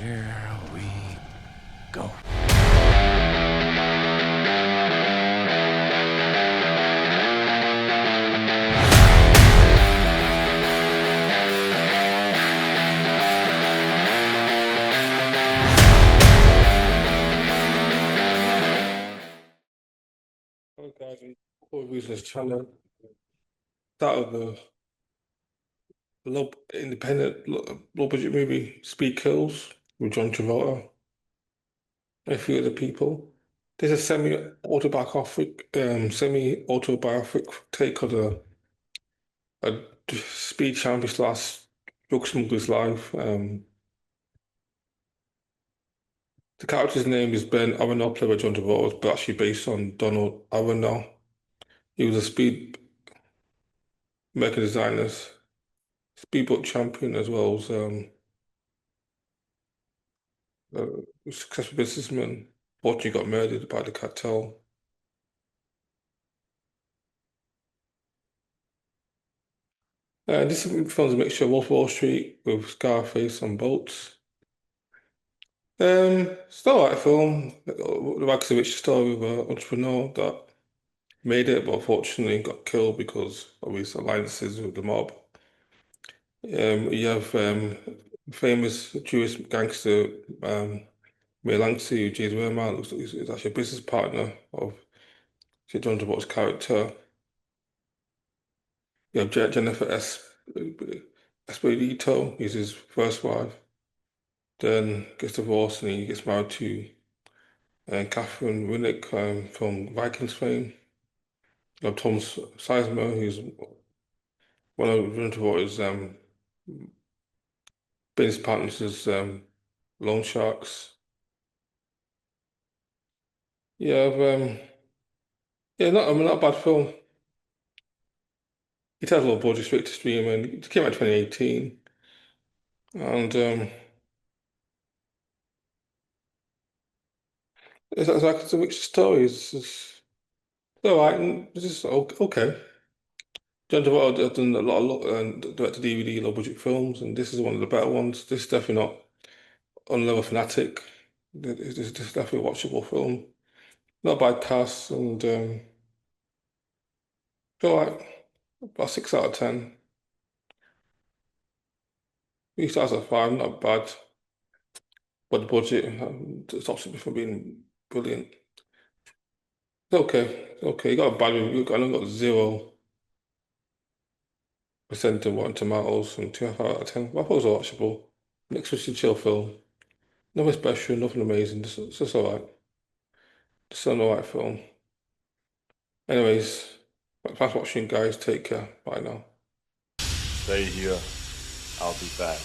Here we go. Hello guys, and before we use this channel, start of the low independent, low budget movie Speed Kills with John Travolta and a few other people. There's a semi-autobiographic take of a speed champion slash drug smuggler's life. The character's name is Ben Aronoff, played by John Travolta, but actually based on Donald Aronoff. He was a speed American designer, speedboat champion, as well as a successful businessman. Fortunately got murdered by the cartel. This film's a mixture of Wolf of Wall Street with Scarface and Boats. It's not like a film. The wax of rich story of an entrepreneur that made it, but unfortunately got killed because of his alliances with the mob. You have famous Jewish gangster May Langsy, who James Werman, who's actually a business partner of John Travolta's character. You have Jennifer Esposito, he's his first wife. Then gets divorced and he gets married to Catherine Winnick from Vikings fame. You have Tom Sizemore, who's one of John Travolta's business partners is Loan Sharks. Yeah, not a bad film. It has a low budget, straight to stream, and it came out in 2018. And it's a mixed story. It's all right, and it's just okay. John Travolta has done a lot of direct DVD low budget films, and this is one of the better ones. This is definitely not on level Fanatic. It's definitely a watchable film. Not a bad cast, and it's all right. About 6 out of 10. These stars are fine, not bad. But the budget stops it from being brilliant. It's okay. It's okay. You got a bad review. I know you got 0% in Rotten Tomatoes and 2.5 out of 10. But I thought it was watchable. Next was a chill film. Nothing special, nothing amazing. Just all right. Just an alright film. Anyways, thanks for watching, guys. Take care. Bye now. Stay here. I'll be back.